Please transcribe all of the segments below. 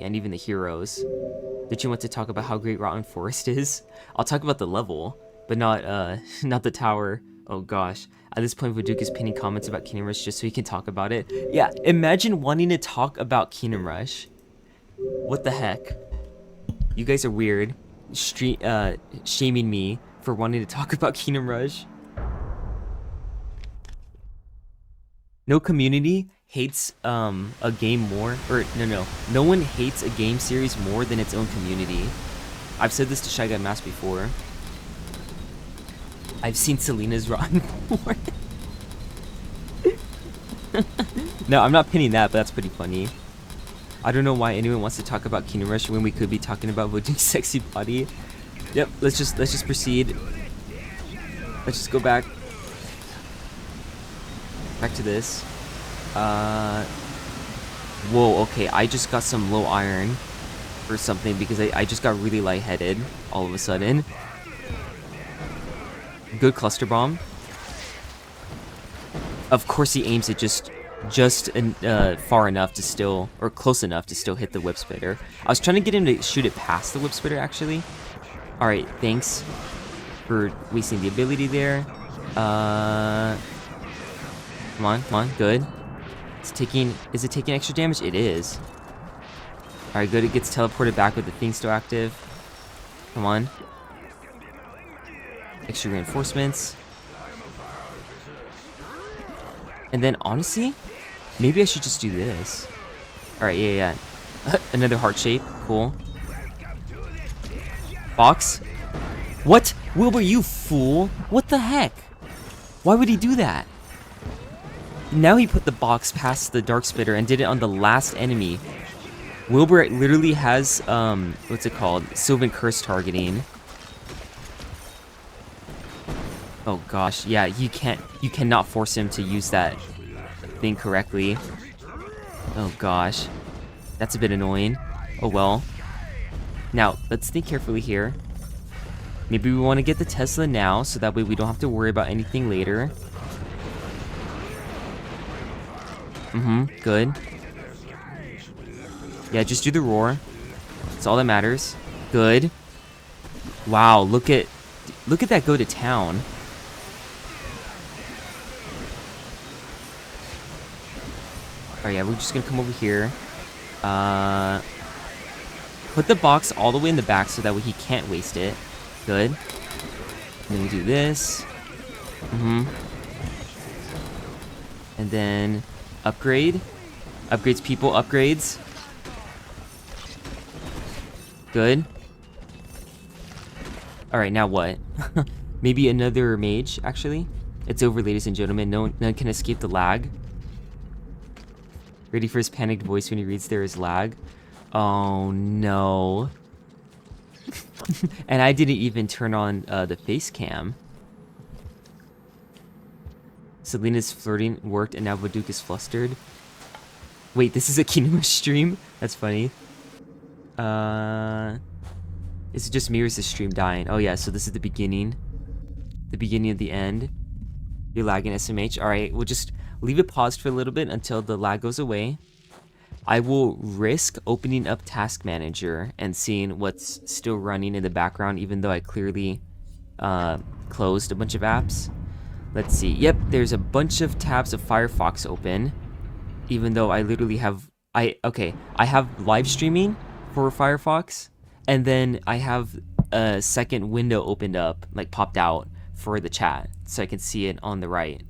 and even the heroes. Did you want to talk about how great Rotten Forest is? I'll talk about the level, but not not the tower. Oh gosh. At this point, Voduke is pinning comments about Kingdom Rush just so he can talk about it. Yeah, imagine wanting to talk about Kingdom Rush. What the heck? You guys are weird. Shaming me for wanting to talk about Kingdom Rush. No community hates a game more, or no one hates a game series more than its own community. I've said this to Shy Guy Mask before. I've seen Selena's Rotten Forest. No, I'm not pinning that, but that's pretty funny. I don't know why anyone wants to talk about Kingdom Rush when we could be talking about Voduke's sexy body. Yep, let's just proceed. Let's just go back to this. Whoa, okay, I just got some low iron or something because I just got really lightheaded all of a sudden. Good cluster bomb. Of course he aims it just far enough to still, or close enough to still hit the whip spitter. I was trying to get him to shoot it past the whip spitter actually. Alright, thanks for wasting the ability there. Come on, good. Is it taking extra damage? It is. Alright, good, it gets teleported back with the thing still active. Come on. Extra reinforcements. And then, honestly, maybe I should just do this. Alright, yeah. Another heart shape, cool. Box? What? Wilbur, you fool! What the heck? Why would he do that? Now he put the box past the Dark Spitter and did it on the last enemy. Wilbur literally has, what's it called? Sylvan Curse targeting. Oh gosh, yeah, you cannot force him to use that thing correctly. Oh gosh. That's a bit annoying. Oh well. Now, let's think carefully here. Maybe we want to get the Tesla now, so that way we don't have to worry about anything later. Good. Yeah, just do the roar. That's all that matters. Good. Wow, look at that go to town. Alright, yeah, we're just gonna come over here. Put the box all the way in the back so that way he can't waste it. Good. And then we do this. And then upgrade. Upgrades people, upgrades. Good. Alright, now what? Maybe another mage, actually? It's over, ladies and gentlemen. No one can escape the lag. Ready for his panicked voice when he reads there is lag. Oh no. And I didn't even turn on the face cam. Selena's flirting worked and now Voduke is flustered. Wait, this is a Kingdom Rush stream? That's funny. Is it just me or is the stream dying? Oh yeah, so this is the beginning. The beginning of the end. You're lagging SMH. Alright, we'll just leave it paused for a little bit until the lag goes away. I will risk opening up Task Manager and seeing what's still running in the background, even though I clearly closed a bunch of apps. Let's see. Yep, there's a bunch of tabs of Firefox open, even though I literally have... I have live streaming for Firefox, and then I have a second window opened up, like popped out for the chat, so I can see it on the right.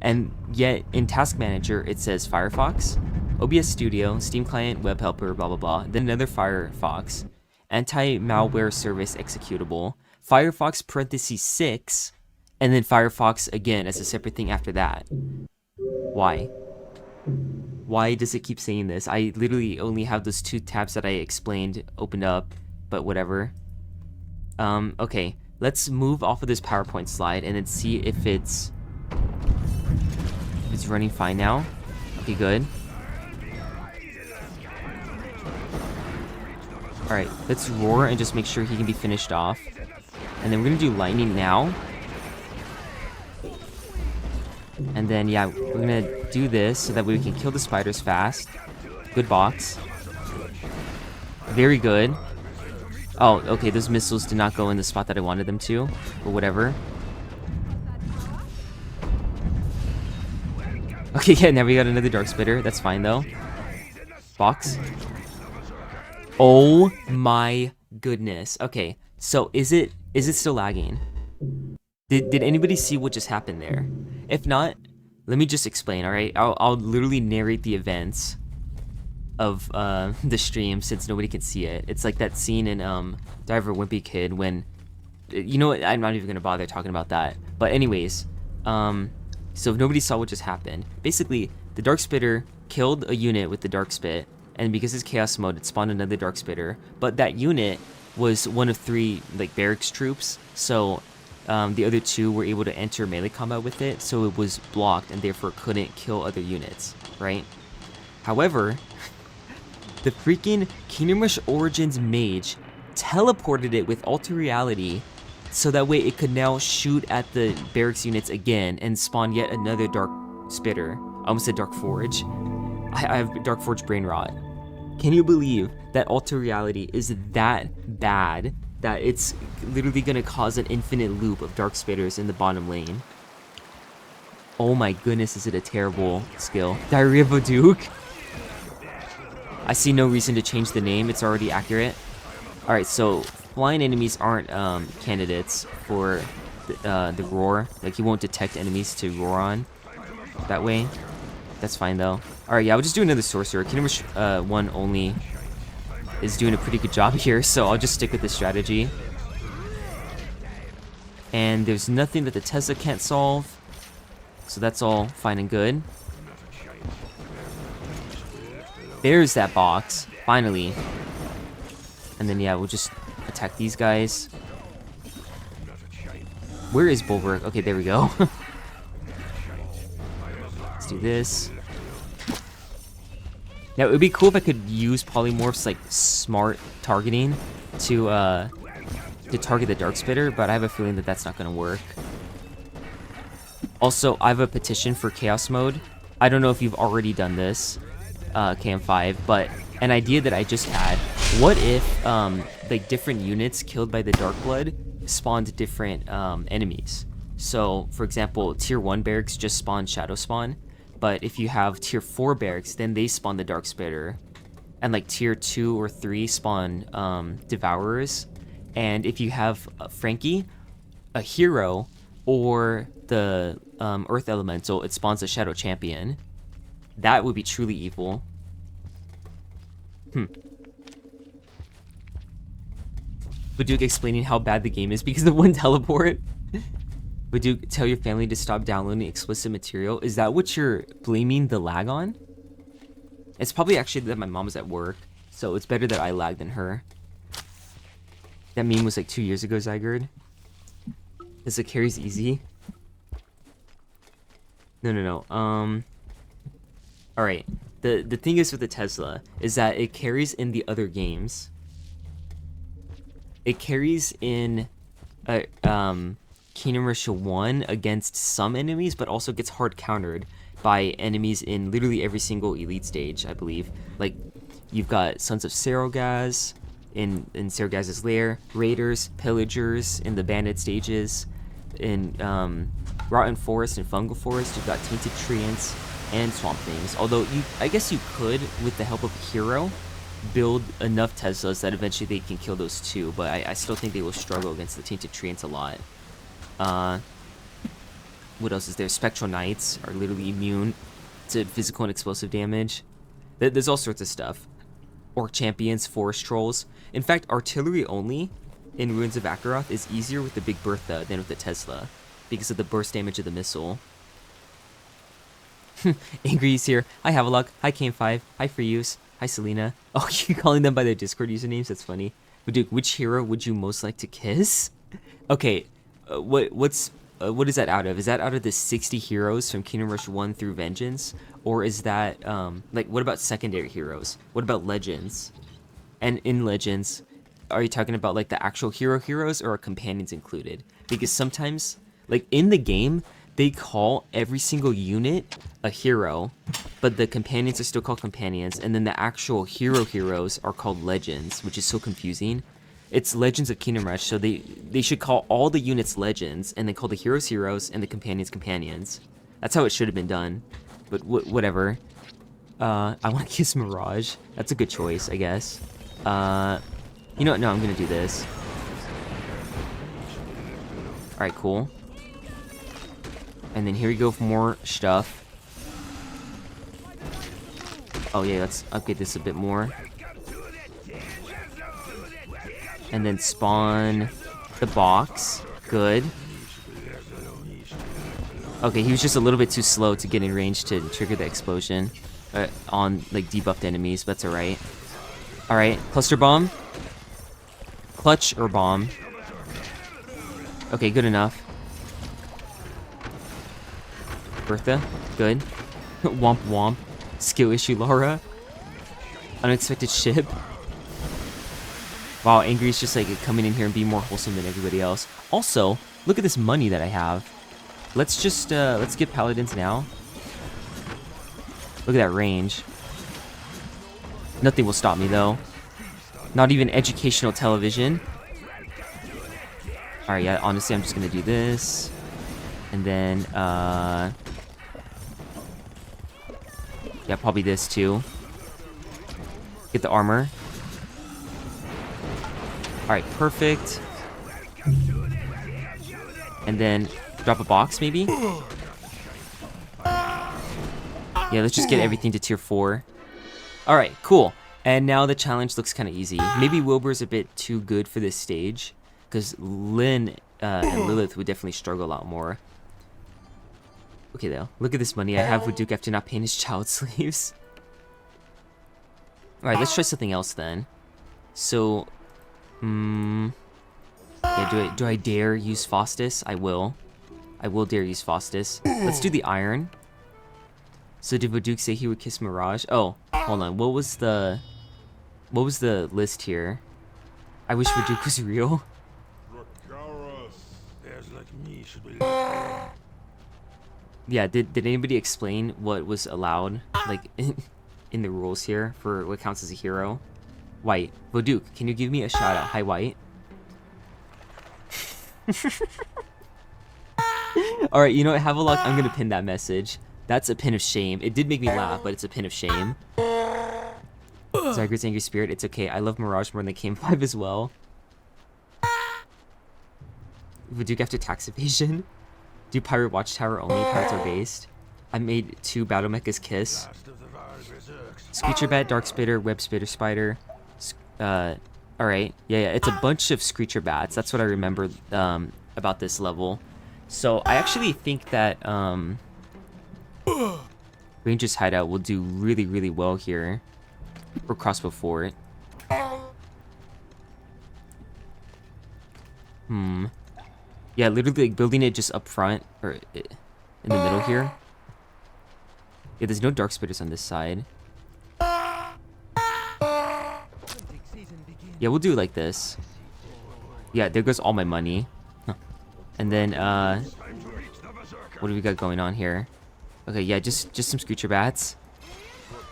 And yet, in Task Manager, it says Firefox, OBS Studio, Steam Client, Web Helper, blah blah blah, then another Firefox, Anti-Malware Service Executable, Firefox parentheses 6, and then Firefox again as a separate thing after that. Why? Why does it keep saying this? I literally only have those two tabs that I explained opened up, but whatever. Okay, let's move off of this PowerPoint slide and then see if it's running fine now. Okay, good. Alright, let's roar and just make sure he can be finished off. And then we're gonna do lightning now. And then, yeah, we're gonna do this so that we can kill the spiders fast. Good box. Very good. Oh, okay, those missiles did not go in the spot that I wanted them to, but whatever. Okay, yeah, now we got another Dark Spitter. That's fine, though. Box. Oh my goodness. Okay, so is it still lagging? Did anybody see what just happened there? If not, let me just explain, alright? I'll literally narrate the events of the stream since nobody can see it. It's like that scene in Diver Wimpy Kid when, you know what, I'm not even gonna bother talking about that. But anyways, so if nobody saw what just happened, basically the Dark Spitter killed a unit with the Dark Spit, and because it's Chaos Mode, it spawned another Dark Spitter. But that unit was one of 3 like barracks troops, so the other 2 were able to enter melee combat with it, so it was blocked and therefore couldn't kill other units, right? However, the freaking Kingdom Rush Origins mage teleported it with Alter Reality so that way it could now shoot at the barracks units again and spawn yet another Dark Spitter. I almost said Dark Forge. I have Dark Forge brain rot. Can you believe that Alter Reality is that bad that it's literally gonna cause an infinite loop of Dark Spitters in the bottom lane? Oh my goodness, is it a terrible skill. Diarrhea Voduke? I see no reason to change the name, it's already accurate. Alright, so flying enemies aren't candidates for the roar. Like, you won't detect enemies to roar on that way. That's fine though. Alright, yeah, I'll just do another sorcerer. Kingdom Rush 1 only is doing a pretty good job here, so I'll just stick with this strategy. And there's nothing that the Tesla can't solve, so that's all fine and good. There's that box, finally. And then yeah, we'll just attack these guys. Where is Bulwark? Okay, there we go. Let's do this. Now, it would be cool if I could use polymorphs like smart targeting to target the Dark Spitter, but I have a feeling that that's not going to work. Also, I have a petition for Chaos Mode. I don't know if you've already done this, KM5, but an idea that I just had. What if like different units killed by the Dark Blood spawned different enemies? So, for example, Tier 1 barracks just spawn Shadow Spawn, but if you have Tier 4 barracks, then they spawn the Dark Spitter. And like Tier 2 or 3 spawn Devourers. And if you have Frankie, a hero, or the Earth Elemental, it spawns a Shadow Champion. That would be truly evil. Voduke explaining how bad the game is because of one teleport. Voduke, tell your family to stop downloading explicit material. Is that what you're blaming the lag on? It's probably actually that my mom was at work, so it's better that I lag than her. That meme was like 2 years ago, Zygerd. Is it carries easy? No. Alright. The thing is with the Tesla is that it carries in the other games. It carries in Kingdom Rush 1 against some enemies, but also gets hard countered by enemies in literally every single elite stage, I believe. Like, you've got Sons of Serogaz in Serogaz's lair, Raiders, Pillagers in the Bandit stages, in Rotten Forest and Fungal Forest, you've got Tainted Treants and Swamp Things. Although, I guess you could, with the help of a hero, build enough Teslas that eventually they can kill those too, but I still think they will struggle against the Tainted Treants a lot. What else is there? Spectral Knights are literally immune to physical and explosive damage. There's all sorts of stuff. Orc Champions, Forest Trolls. In fact, artillery only in Ruins of Akaroth is easier with the Big Bertha than with the Tesla, because of the burst damage of the missile. Angry's here. Hi Havelock. Hi Kame5. Hi Freeuse. Hi Selena. Oh, you're calling them by their Discord usernames? That's funny. Voduke, which hero would you most like to kiss? Okay, what is that out of? Is that out of the 60 heroes from Kingdom Rush 1 through Vengeance? Or is that, like, what about secondary heroes? What about Legends? And in Legends, are you talking about, like, the actual heroes or are companions included? Because sometimes, like, in the game, they call every single unit a hero, but the companions are still called companions, and then the actual heroes are called legends, which is so confusing. It's Legends of Kingdom Rush, so they should call all the units legends, and then call the heroes and the companions. That's how it should have been done, but whatever. I want to kiss Mirage. That's a good choice, I guess. You know what? No, I'm gonna do this. Alright, cool. And then here we go for more stuff. Oh yeah, let's upgrade this a bit more. And then spawn the box. Good. Okay, he was just a little bit too slow to get in range to trigger the explosion on like debuffed enemies, but that's alright. Alright, cluster bomb. Clutch or bomb. Okay, good enough. Bertha, good. Womp womp. Skill issue Laura. Unexpected ship. Wow, Angry's just like coming in here and being more wholesome than everybody else. Also, look at this money that I have. Let's just, let's get paladins now. Look at that range. Nothing will stop me though. Not even educational television. Alright, yeah, honestly, I'm just gonna do this. And then, yeah, probably this too. Get the armor. Alright, perfect. And then drop a box, maybe? Yeah, let's just get everything to tier 4. Alright, cool. And now the challenge looks kind of easy. Maybe Wilbur's a bit too good for this stage, because Lynn and Lilith would definitely struggle a lot more. Okay, though. Look at this money I have with Duke after not paying his child slaves. Alright, let's try something else then. So, yeah, do I dare use Faustus? I will. I will dare use Faustus. Let's do the iron. So did Voduke say he would kiss Mirage? Oh, hold on. What was the list here? I wish Voduke was real. Yeah, did anybody explain what was allowed, like, in the rules here for what counts as a hero? White. Voduke, can you give me a shout out? Hi, White. Alright, you know what? Have a look. I'm gonna pin that message. That's a pin of shame. It did make me laugh, but it's a pin of shame. Zyger's Angry Spirit. It's okay. I love Mirage more than K5 as well. Voduke after tax evasion. Do Pirate Watchtower only? Pirates are based. I made 2 Battle Mechas kiss. Screecher Bat, Dark Spitter, Web Spitter Spider. Alright. Yeah, it's a bunch of Screecher Bats. That's what I remember about this level. So I actually think that Ranger's Hideout will do really, really well here. Or Crossbow Fort. Yeah, literally like building it just up front, or in the middle here. Yeah, there's no Dark Spitters on this side. Yeah, we'll do it like this. Yeah, there goes all my money. Huh. And then, what do we got going on here? Okay, yeah, just some Screecher Bats.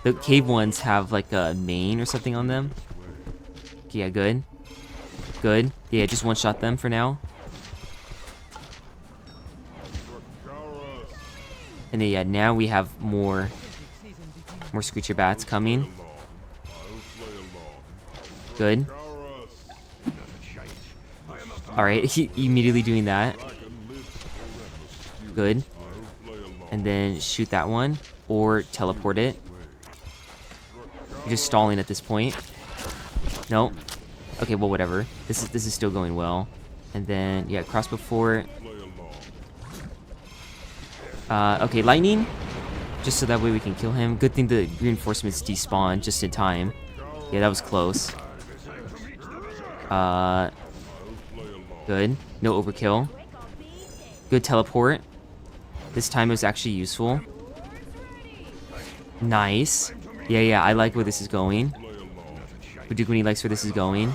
The cave ones have like a mane or something on them. Okay, yeah, good. Good. Yeah, just one-shot them for now. And then, yeah, now we have more Screecher Bats coming. Good. Alright, he immediately doing that. Good. And then shoot that one. Or teleport it. You're just stalling at this point. No. Okay, well, whatever. This is still going well. And then, yeah, Crossbow Fort. Okay, lightning. Just so that way we can kill him. Good thing the reinforcements despawn just in time. Yeah, that was close. Good. No overkill. Good teleport. This time it was actually useful. Nice. Yeah, I like where this is going. Voduke when he likes where this is going.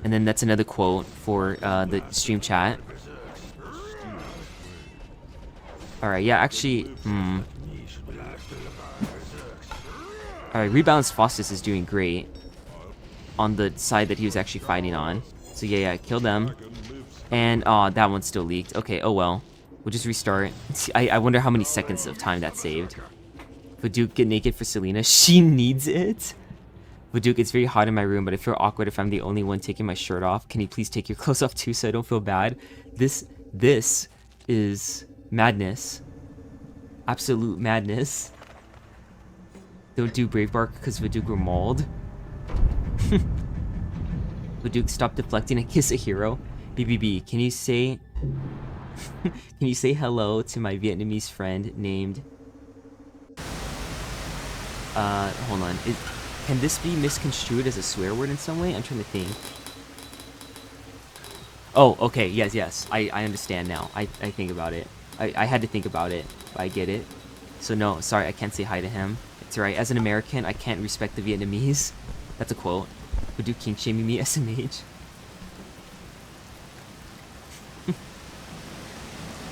And then that's another quote for the stream chat. Alright, yeah, actually, Alright, rebalanced Faustus is doing great on the side that he was actually fighting on. So yeah, kill them. And, that one still leaked. Okay, oh well. We'll just restart. I wonder how many seconds of time that saved. Voduke, get naked for Selena. She needs it. Voduke, it's very hot in my room, but I feel awkward if I'm the only one taking my shirt off. Can you please take your clothes off too so I don't feel bad? This is madness. Absolute madness. Don't do Brave Bark because Voduke were mauled. Voduke, stop deflecting and kiss a hero. BBB, can you say can you say hello to my Vietnamese friend named hold on. Can this be misconstrued as a swear word in some way? I'm trying to think. Oh, okay, yes. I understand now. I think about it. I had to think about it, but I get it. So no, sorry, I can't say hi to him. It's alright. As an American, I can't respect the Vietnamese. That's a quote. Voduke king shaming me SMH.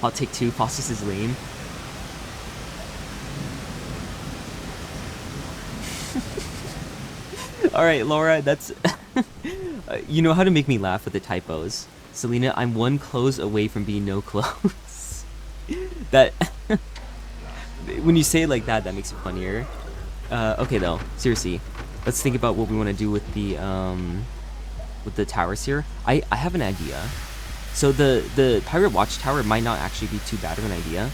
I'll take 2. Faustus is lame. Alright, Laura, that's... you know how to make me laugh with the typos. Selena, I'm 1 close away from being no close. That... when you say it like that, that makes it funnier. Okay, though. Seriously. Let's think about what we want to do with the towers here. I have an idea. So the Pirate Watchtower might not actually be too bad of an idea.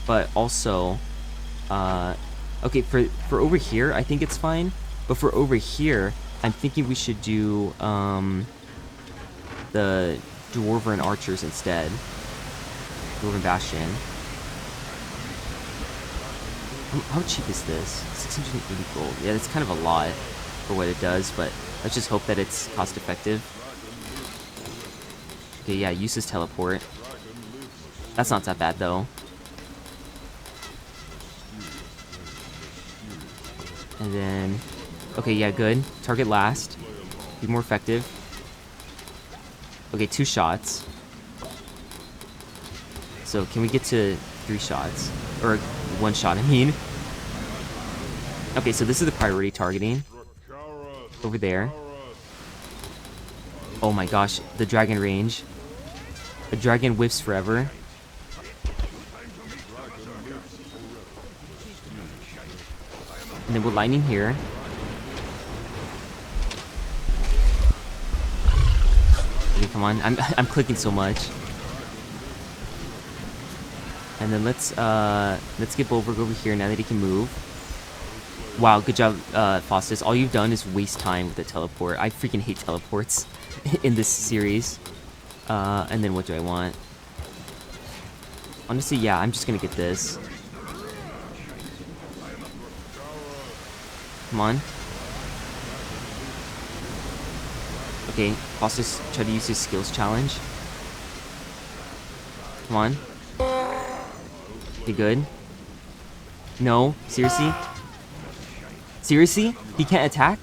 But also... okay, for over here, I think it's fine. But for over here, I'm thinking we should do the Dwarven Archers instead. Dwarven Bastion. How cheap is this? 680 gold. Yeah, that's kind of a lot for what it does, but let's just hope that it's cost effective. Okay, yeah, uses teleport. That's not that bad though. And then, okay, yeah, good. Target last. Be more effective. Okay, 2 shots. So can we get to 3 shots? Or 1 shot, I mean. Okay, so this is the priority targeting. Over there. Oh my gosh, the dragon range. The dragon whips forever. And then we're lightning here. Okay, come on. I'm clicking so much. And then let's get Bulwark over here now that he can move. Wow, good job, Faustus. All you've done is waste time with the teleport. I freaking hate teleports in this series. And then what do I want? Honestly, yeah, I'm just gonna get this. Come on. Okay, Faustus try to use his skills challenge. Come on. You good? No? Seriously? Seriously? He can't attack?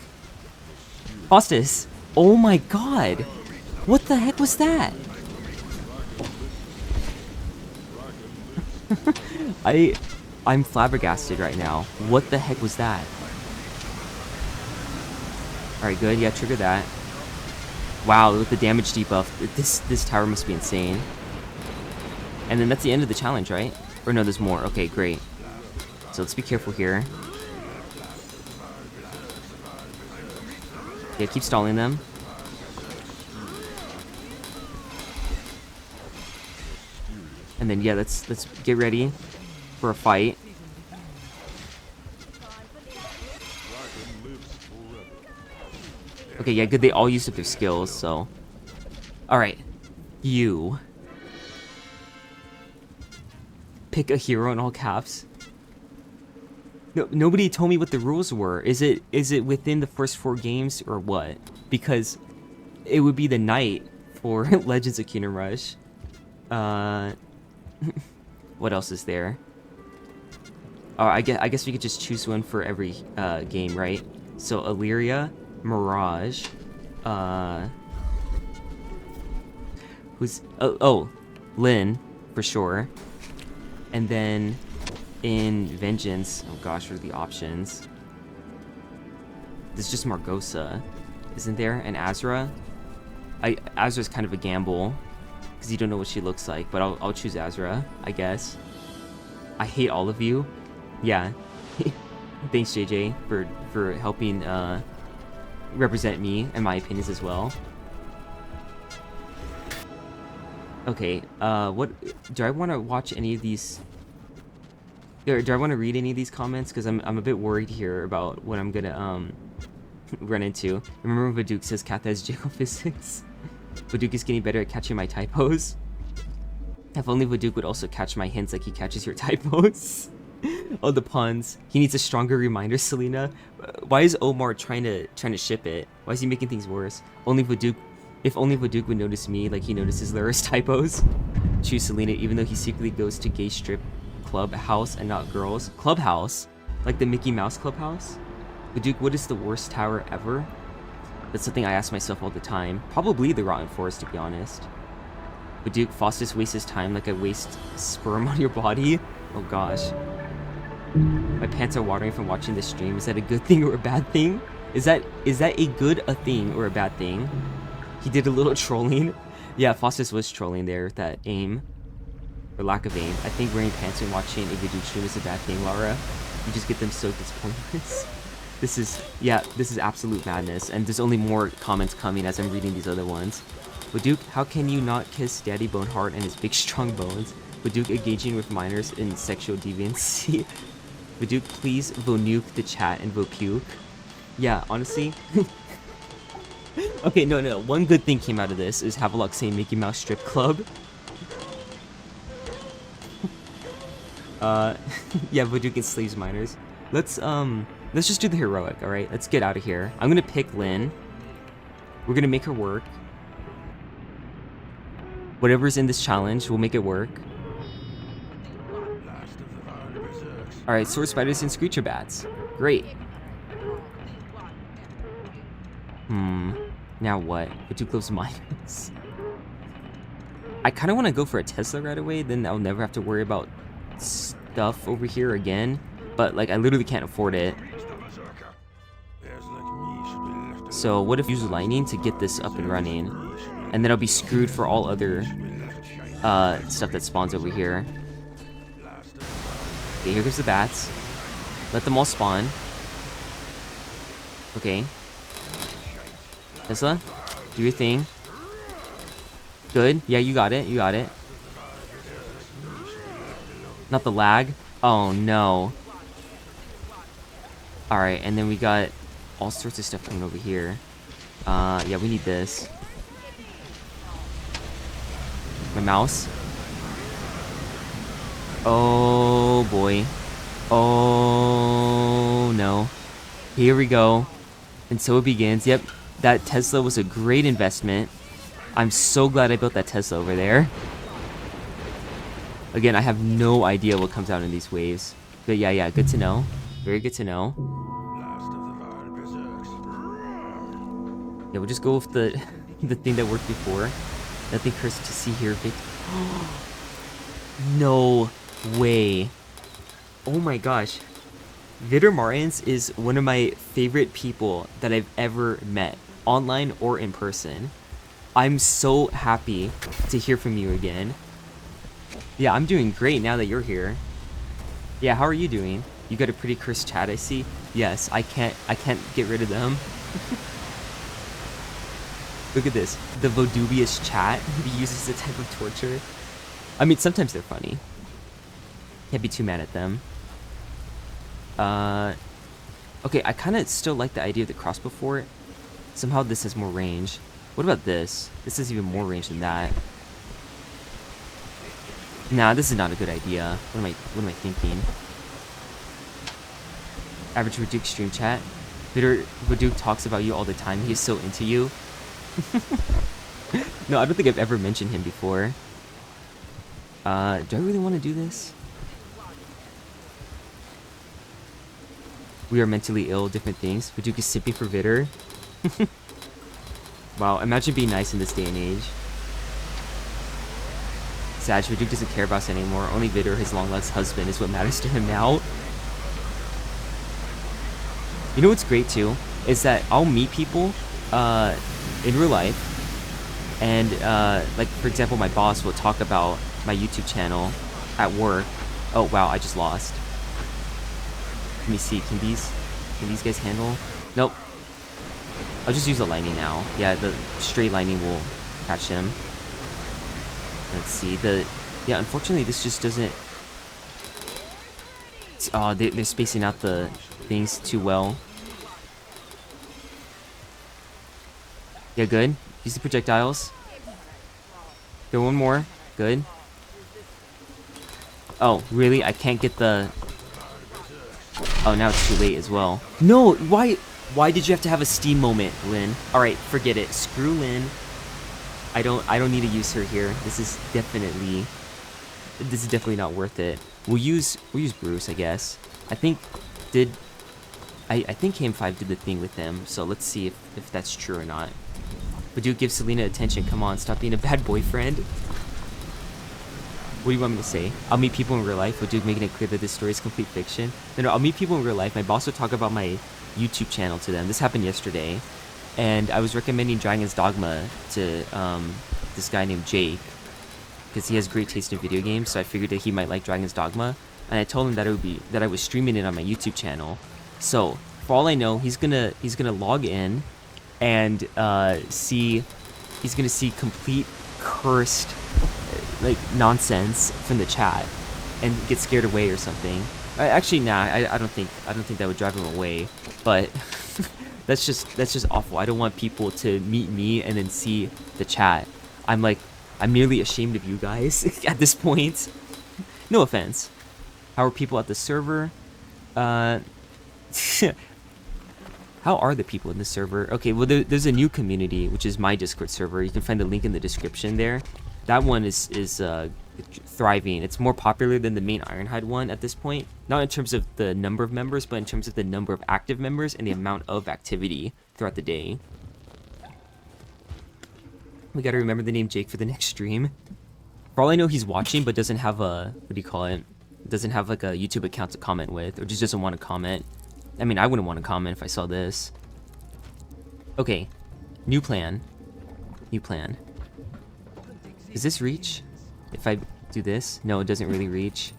Faustus! Oh my god! What the heck was that? I'm flabbergasted right now. What the heck was that? Alright, good. Yeah, trigger that. Wow, with the damage debuff, this tower must be insane. And then that's the end of the challenge, right? Or no, there's more. Okay, great. So let's be careful here. Yeah, keep stalling them. And then yeah, let's get ready for a fight. Okay, yeah, good. They all used up their skills, so. Alright. You. Pick a hero in all caps. No, nobody told me what the rules were. Is it within the first 4 games or what? Because it would be the knight for Legends of Kingdom Rush. What else is there? Oh, I guess we could just choose one for every game, right? So Illyria, Mirage, who's oh Lynn for sure, and then in Vengeance. Oh gosh, what are the options? There's just Margosa, isn't there? And Azra. Azra's kind of a gamble because you don't know what she looks like, but I'll choose Azra, I guess. I hate all of you. Yeah. Thanks, JJ, for helping represent me and my opinions as well. Okay, what do I want to watch any of these? Do I want to read any of these comments? Because I'm a bit worried here about what I'm gonna run into. Remember when Voduke says Katha has Jacob physics? Voduke is getting better at catching my typos. If only Voduke would also catch my hints like he catches your typos. Oh, the puns. He needs a stronger reminder, Selena. Why is Omar trying to ship it? Why is he making things worse? Only Voduke. If only Voduke would notice me like he notices Lyra's typos. Choose Selena, even though he secretly goes to gay strip clubhouse and not girls. Clubhouse? Like the Mickey Mouse clubhouse? Voduke, what is the worst tower ever? That's something I ask myself all the time. Probably the Rotten Forest, to be honest. Voduke, Faustus wastes his time like I waste sperm on your body. Oh gosh. My pants are watering from watching this stream. Is that a good thing or a bad thing? Is that a good a thing or a bad thing? He did a little trolling. Yeah, Faustus was trolling there with that aim. Or lack of aim. I think wearing pants and watching a Voduke stream is a bad thing, Lara. You just get them soaked, it's pointless. This is absolute madness, and there's only more comments coming as I'm reading these other ones. Voduke, how can you not kiss Daddy Boneheart and his big strong bones? Voduke engaging with minors in sexual deviancy. Voduke, please Vonuke the chat and Vopuke. Yeah, honestly. Okay, no. One good thing came out of this is Havelock saying Mickey Mouse Strip Club. Yeah, Voduke enslaves minors. Let's just do the heroic, alright? Let's get out of here. I'm gonna pick Lynn. We're gonna make her work. Whatever's in this challenge, we'll make it work. Alright, sword spiders and screecher bats. Great. Now what? Voduke loves minors. I kind of want to go for a Tesla right away, then I'll never have to worry about stuff over here again. But, like, I literally can't afford it. So, what if I use lightning to get this up and running? And then I'll be screwed for all other stuff that spawns over here. Okay, here goes the bats. Let them all spawn. Okay. Tesla, do your thing. Good. Yeah, you got it. You got it. Not the lag. Oh, no. Alright, and then we got all sorts of stuff coming over here. Yeah, we need this. My mouse. Oh, boy. Oh, no. Here we go. And so it begins. Yep, that Tesla was a great investment. I'm so glad I built that Tesla over there. Again, I have no idea what comes out in these waves. But yeah, good to know. Very good to know. Yeah, we'll just go with the thing that worked before. Nothing cursed to see here, Vic. No way. Oh my gosh. Vitor Martins is one of my favorite people that I've ever met, online or in person. I'm so happy to hear from you again. Yeah, I'm doing great now that you're here. Yeah, how are you doing? You got a pretty cursed chat, I see. Yes, I can't get rid of them. Look at this. The Vodubious chat uses a type of torture. I mean, sometimes they're funny. Can't be too mad at them. Okay, I kind of still like the idea of the crossbow fort. Somehow this has more range. What about this? This has even more range than that. Nah, this is not a good idea. What am I thinking? Average Voduke stream chat. Voduke talks about you all the time. He's so into you. No, I don't think I've ever mentioned him before. Do I really want to do this? We are mentally ill, different things. Voduke is sipping for Vitor. Wow, imagine being nice in this day and age. Sag, Voduke doesn't care about us anymore. Only Vitor, his long-lost husband, is what matters to him now. You know what's great too? Is that I'll meet people in real life. And, like, for example, my boss will talk about my YouTube channel at work. Oh, wow, I just lost. Let me see. Can these guys handle? Nope. I'll just use the lightning now. Yeah, the straight lightning will catch him. Let's see. Yeah, unfortunately, this just doesn't... Oh, they're spacing out the things too well. Yeah, good. Use the projectiles. Go one more. Good. Oh, really? I can't get the... Oh, now it's too late as well. No, why did you have to have a steam moment, Lynn? Alright, forget it. Screw Lynn. I don't need to use her here. This is definitely not worth it. We'll use Bruce, I guess. I think KM5 did the thing with him, so let's see if that's true or not. Voduke, give Selena attention. Come on, stop being a bad boyfriend. What do you want me to say? I'll meet people in real life. Voduke, making it clear that this story is complete fiction. No, I'll meet people in real life. My boss will talk about my YouTube channel to them. This happened yesterday. And I was recommending Dragon's Dogma to this guy named Jake. Because he has great taste in video games, so I figured that he might like Dragon's Dogma. And I told him that I was streaming it on my YouTube channel. So, for all I know, he's gonna log in and see complete cursed like nonsense from the chat and get scared away or something. Actually, nah, I don't think that would drive him away, but that's just awful. I don't want people to meet me and then see the chat. I'm nearly ashamed of you guys at this point. No offense. How are people at the server? How are the people in the server? Okay, well, there's a new community, which is my Discord server. You can find the link in the description there. That one is thriving. It's more popular than the main Ironhide one at this point. Not in terms of the number of members, but in terms of the number of active members and the amount of activity throughout the day. We gotta remember the name Jake for the next stream. For all I know, he's watching, but doesn't have a, what do you call it? Doesn't have like a YouTube account to comment with, or just doesn't want to comment. I mean, I wouldn't want to comment if I saw this. Okay, new plan. New plan. Does this reach? If I do this? No, it doesn't really reach.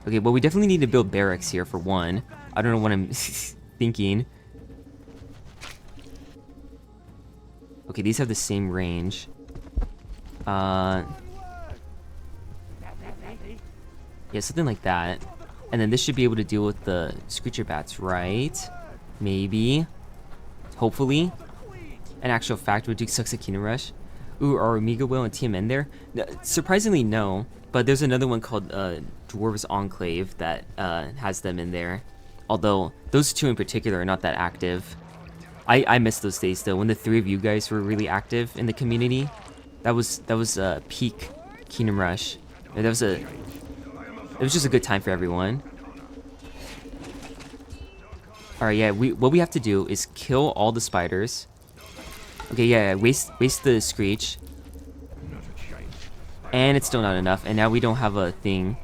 Okay, well, we definitely need to build barracks here for one. I don't know what I'm thinking. Okay, these have the same range. Yeah, something like that. And then this should be able to deal with the Screecher Bats, right? Maybe. Hopefully. An actual fact, Voduke sucks at Kingdom Rush. Ooh, are Omega Will and TMN there? Surprisingly, no. But there's another one called Dwarves Enclave that has them in there. Although, those two in particular are not that active. I miss those days, though, when the three of you guys were really active in the community. That was peak Kingdom Rush. It was just a good time for everyone. Alright, yeah, what we have to do is kill all the spiders. Okay, yeah, waste the Screech. And it's still not enough, and now we don't have a thing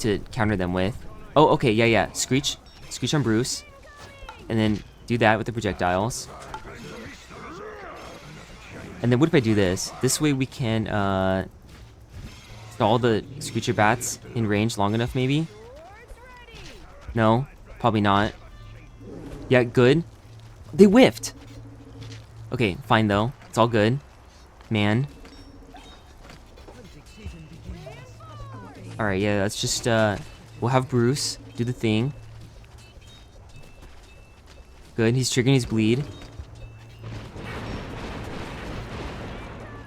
to counter them with. Oh, okay, yeah, Screech on Bruce. And then do that with the projectiles. And then what if I do this? This way we can, stall the Screecher Bats in range long enough, maybe? No, probably not. Yeah, good. They whiffed! Okay, fine though. It's all good. Man. Alright, yeah, let's just, we'll have Bruce do the thing. Good, he's triggering his bleed.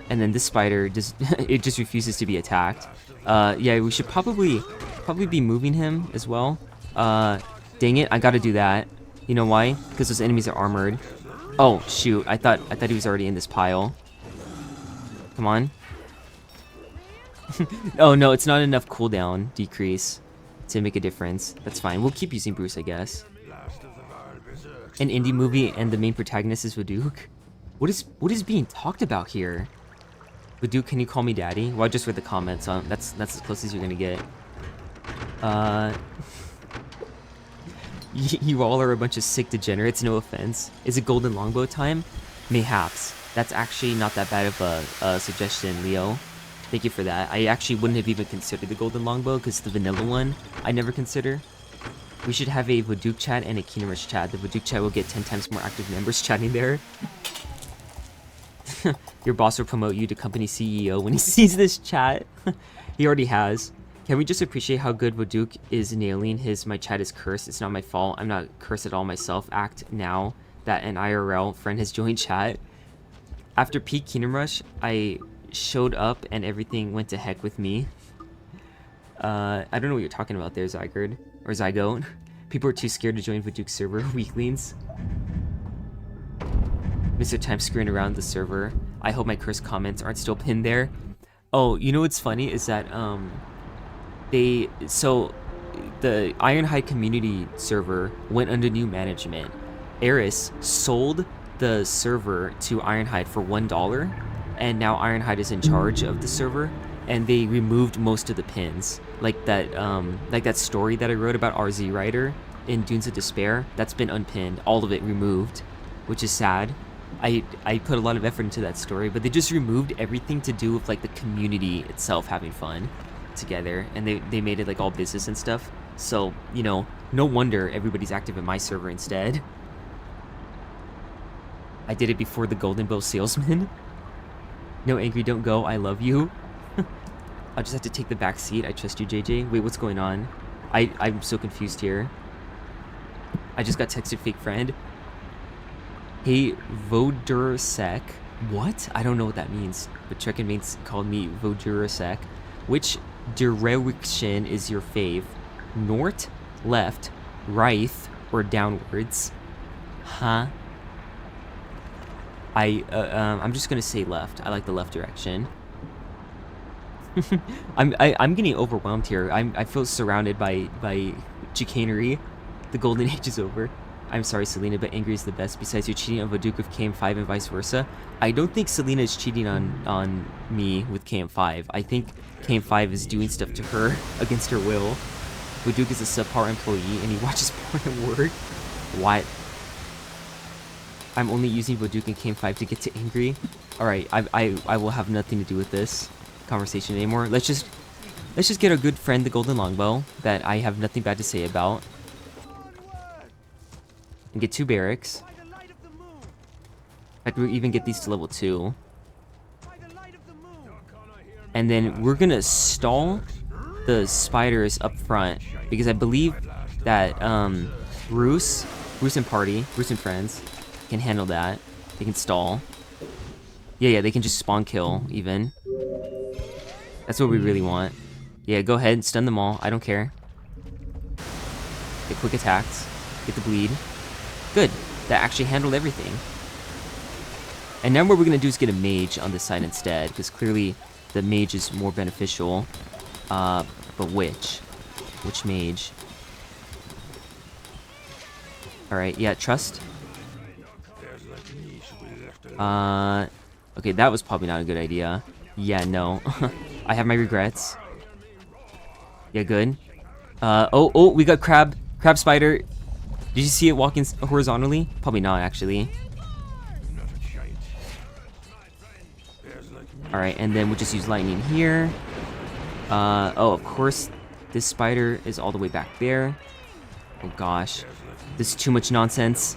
And then this spider just it just refuses to be attacked. Yeah, we should probably be moving him as well. Dang it, I gotta do that. You know why? Because those enemies are armored. Oh shoot, I thought he was already in this pile. Come on. Oh no, it's not enough cooldown decrease to make a difference. That's fine. We'll keep using Bruce, I guess. An indie movie and the main protagonist is Voduke. What is being talked about here? Voduke, can you call me daddy? Well, I just read the comments. That's as close as you're gonna get. You all are a bunch of sick degenerates, no offense. Is it golden longbow time? Mayhaps. That's actually not that bad of a suggestion, Leo. Thank you for that. I actually wouldn't have even considered the golden longbow because the vanilla one I never consider. We should have a Voduke chat and a Kingdom Rush chat. The Voduke chat will get 10 times more active members chatting there. Your boss will promote you to company CEO when he sees this chat. He already has. Can we just appreciate how good Voduke is nailing his "my chat is cursed, it's not my fault, I'm not cursed at all myself" act now that an IRL friend has joined chat? After peak Kingdom Rush, I showed up and everything went to heck with me. I don't know what you're talking about there, Zygerd. Or Zygote. People are too scared to join Voduke's server. Weaklings. Mr. Time screwing around the server. I hope my cursed comments aren't still pinned there. Oh, you know what's funny is that, the Ironhide community server went under new management. Eris sold the server to Ironhide for $1, and now Ironhide is in charge of the server, and they removed most of the pins. Like that story that I wrote about RZ Rider in Dunes of Despair, that's been unpinned, all of it removed, which is sad. I put a lot of effort into that story, but they just removed everything to do with like the community itself having fun together, and they made it like all business and stuff. So, you know, no wonder everybody's active in my server instead. I did it before the Golden Bow salesman. No, Angry, don't go, I love you. I'll just have to take the back seat. I trust you, JJ. Wait, what's going on? I'm so confused here. I just got texted fake friend. Hey, Vodurasek. What? I don't know what that means. But Trekken mates called me Vodurasek. Which direction is your fave? North, left, right, or downwards? Huh? I'm just gonna say left. I like the left direction. I'm getting overwhelmed here. I feel surrounded by chicanery. The golden age is over. I'm sorry, Selena, but Angry is the best. Besides, you're cheating on Voduke with KM5 and vice versa. I don't think Selena is cheating on me with KM5. I think KM5 is doing stuff to her against her will. Voduke is a subpar employee and he watches porn at work. What? I'm only using Voduke and KM5 to get to Angry. Alright, I will have nothing to do with this conversation anymore. Let's just get our good friend the Golden Longbow that I have nothing bad to say about. And get 2 barracks. In fact, we'll even get these to level 2. And then we're gonna stall the spiders up front because I believe that Bruce and friends can handle that. They can stall. Yeah, they can just spawn kill even. That's what we really want. Yeah, go ahead, stun them all. I don't care. Get quick attacks. Get the bleed. Good. That actually handled everything. And now what we're going to do is get a mage on this side instead, because clearly the mage is more beneficial. But which? Which mage? Alright, yeah, trust. Okay, that was probably not a good idea. Yeah, no. I have my regrets. Yeah, good. Oh, we got crab spider. Did you see it walking horizontally? Probably not, actually. Alright, and then we'll just use lightning here. Oh, of course, this spider is all the way back there. Oh gosh. This is too much nonsense.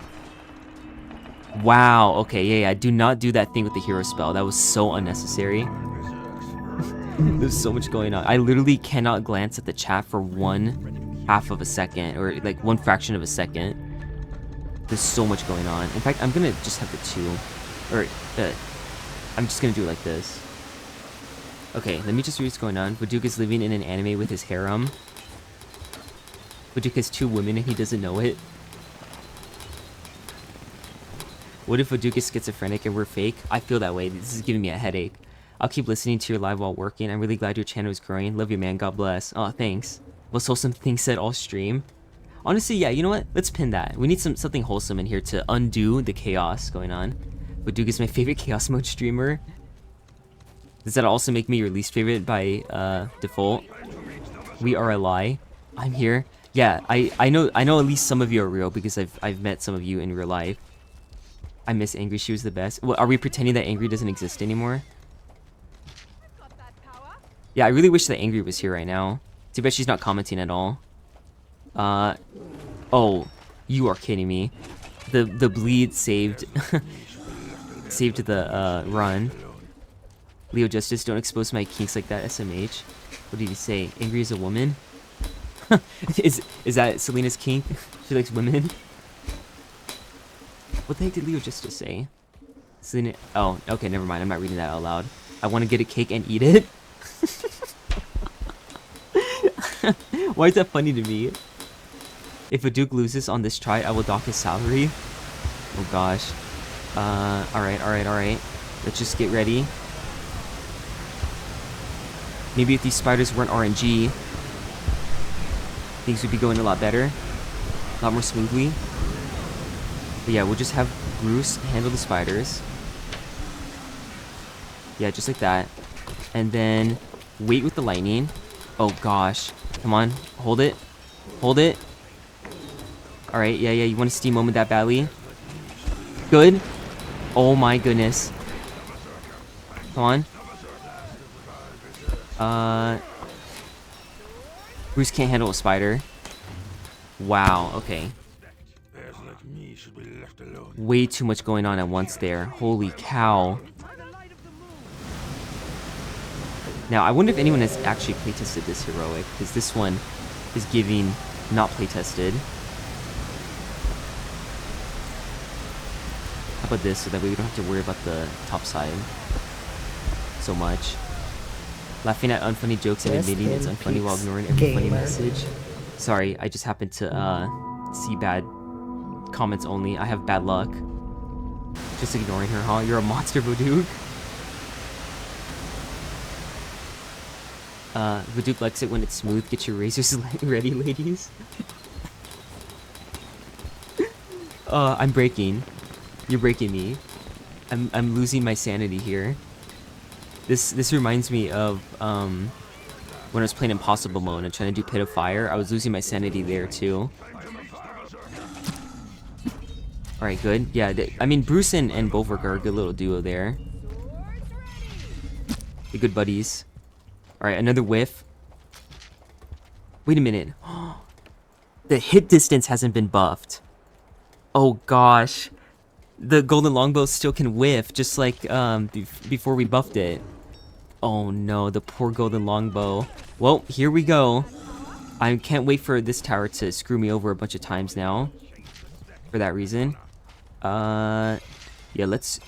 Wow, okay, yeah, do not do that thing with the hero spell. That was so unnecessary. There's so much going on. I literally cannot glance at the chat for 1/2 of a second, or like 1 fraction of a second. There's so much going on. In fact, I'm gonna just have the 2, or I'm just gonna do it like this. Okay, let me just read what's going on. Voduke is living in an anime with his harem. Voduke has 2 women and he doesn't know it. What if Voduke is schizophrenic and we're fake? I feel that way. This is giving me a headache. I'll keep listening to your live while working. I'm really glad your channel is growing. Love you, man. God bless. Oh, thanks. Most wholesome things said all stream. Honestly, yeah, you know what? Let's pin that. We need something wholesome in here to undo the chaos going on. Voduke is my favorite chaos mode streamer. Does that also make me your least favorite by default? We are a lie. I'm here. Yeah, I know at least some of you are real because I've met some of you in real life. I miss Angry. She was the best. Well, are we pretending that Angry doesn't exist anymore? Yeah, I really wish that Angry was here right now. Too bad she's not commenting at all. Oh, you are kidding me. The bleed saved saved the run. Leo Justice, don't expose my kinks like that, SMH. What did he say? Angry as a woman? is that Selena's kink? She likes women? What the heck did Leo Justice say? Selena, oh, okay, never mind. I'm not reading that out loud. I want to get a cake and eat it. Why is that funny to me? If Voduke loses on this try, I will dock his salary. Oh gosh. Alright. Let's just get ready. Maybe if these spiders weren't RNG, things would be going a lot better. A lot more smoothly. But yeah, we'll just have Bruce handle the spiders. Yeah, just like that. And then wait with the lightning. Oh gosh. Come on. Hold it. Hold it. Alright, yeah, you want to steam moment that badly. Good. Oh my goodness. Come on. Bruce can't handle a spider. Wow, okay. Way too much going on at once there. Holy cow. Now, I wonder if anyone has actually playtested this heroic, because this one is giving not playtested. How about this, so that way we don't have to worry about the top side so much. Laughing at unfunny jokes and admitting it's unfunny while ignoring every funny message. Sorry, I just happened to see bad comments only. I have bad luck. Just ignoring her, huh? You're a monster, Voduke. Voduke likes it when it's smooth. Get your razors ready, ladies. I'm breaking. You're breaking me. I'm losing my sanity here. This reminds me of when I was playing Impossible mode and trying to do Pit of Fire. I was losing my sanity there too. Alright, good. Yeah, I mean, Bruce and Bulwark are a good little duo there. The good buddies. Alright, another whiff. Wait a minute. The hit distance hasn't been buffed. Oh gosh. The golden longbow still can whiff, just like before we buffed it. Oh no, the poor golden longbow. Well, here we go. I can't wait for this tower to screw me over a bunch of times now. For that reason. Yeah, let's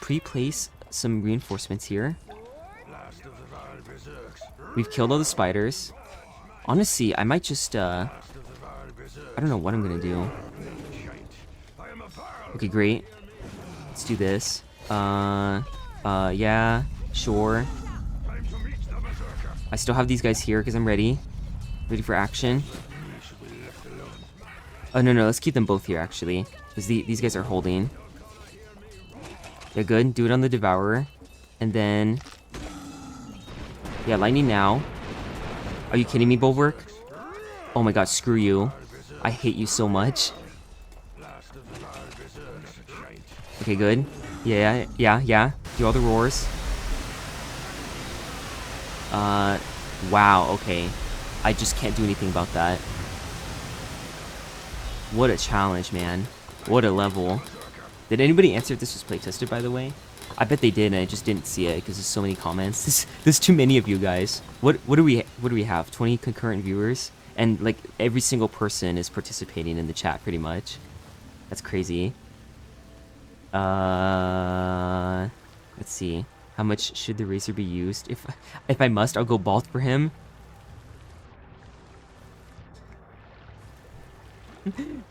pre-place some reinforcements here. We've killed all the spiders. Honestly, I might just I don't know what I'm gonna do. Okay, great. Let's do this. Yeah, sure. I still have these guys here because I'm ready. Ready for action. Oh, no, let's keep them both here, actually. Because these guys are holding. Yeah, good. Do it on the Devourer. And then... yeah, lightning now. Are you kidding me, Bulwark? Oh my god, screw you. I hate you so much. Okay, good. Yeah. Do all the roars. Wow, okay. I just can't do anything about that. What a challenge, man. What a level. Did anybody answer if this was playtested, by the way? I bet they did, and I just didn't see it because there's so many comments. There's too many of you guys. What do we have? 20 concurrent viewers, and like every single person is participating in the chat, pretty much. That's crazy. Let's see. How much should the razor be used? If I must, I'll go bald for him.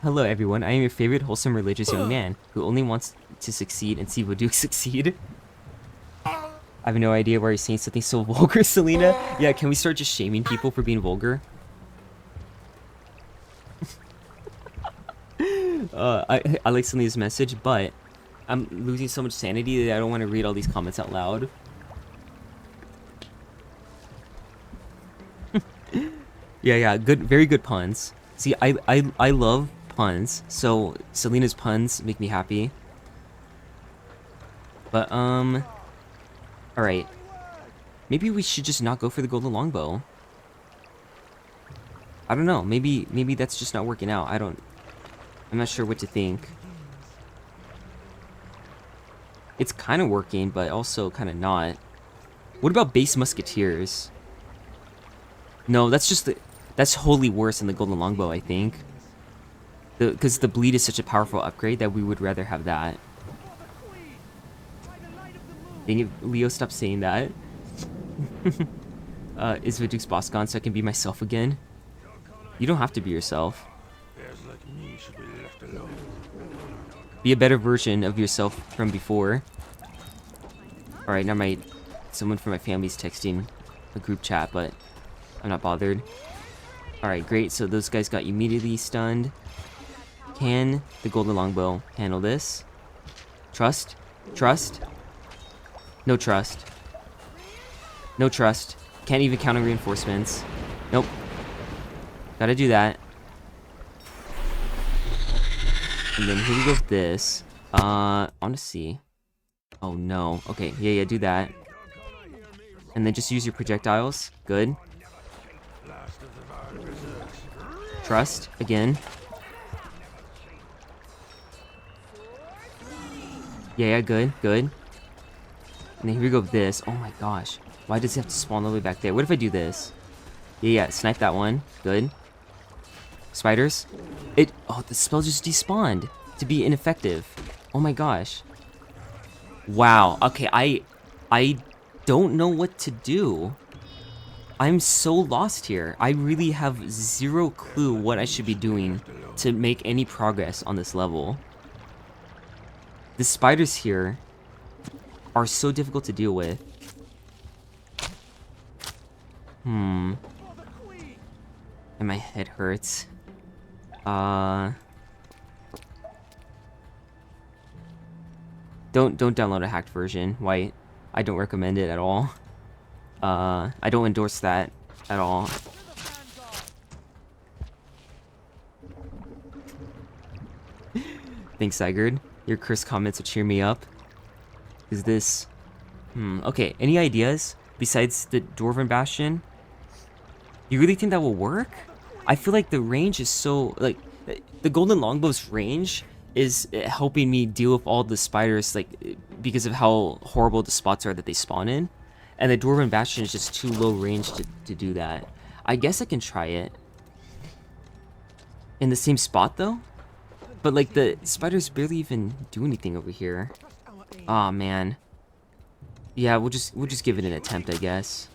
Hello everyone, I am your favorite wholesome religious young man who only wants to succeed and see Voduke succeed. I have no idea why you're saying something so vulgar, Selena. Yeah, can we start just shaming people for being vulgar? I like Selena's message, but I'm losing so much sanity that I don't want to read all these comments out loud. Yeah, good, very good puns. See, I love puns, so Selena's puns make me happy. But, alright. Maybe we should just not go for the golden longbow. I don't know, maybe that's just not working out. I'm not sure what to think. It's kind of working, but also kind of not. What about base musketeers? No, that's wholly worse than the golden longbow, I think. Because the bleed is such a powerful upgrade that we would rather have that. Dang it, Leo, stop saying that. Is Voduke's boss gone so I can be myself again? You don't have to be yourself. Be a better version of yourself from before. Alright, now someone from my family's texting a group chat, but I'm not bothered. Alright, great. So those guys got immediately stunned. Can the golden longbow handle this? Trust? Trust? No trust. No trust. Can't even counter reinforcements. Nope. Gotta do that. And then here we go with this. I wanna see. Oh no. Okay, yeah, do that. And then just use your projectiles. Good. Trust, again. Yeah, good. And then here we go with this. Oh my gosh. Why does it have to spawn all the way back there? What if I do this? Yeah, snipe that one. Good. Spiders. Oh, the spell just despawned to be ineffective. Oh my gosh. Wow. Okay, I don't know what to do. I'm so lost here. I really have zero clue what I should be doing to make any progress on this level. The spiders here are so difficult to deal with. And my head hurts. Don't download a hacked version, White. I don't recommend it at all. I don't endorse that at all. Thanks, Sigurd. Your cursed comments will cheer me up. Is this... okay, any ideas besides the Dwarven Bastion? You really think that will work? I feel like the range is so... like, the Golden Longbow's range is helping me deal with all the spiders, like, because of how horrible the spots are that they spawn in. And the Dwarven Bastion is just too low range to do that. I guess I can try it. In the same spot, though? But, like, the spiders barely even do anything over here. Aw, man. Yeah, we'll just give it an attempt, I guess.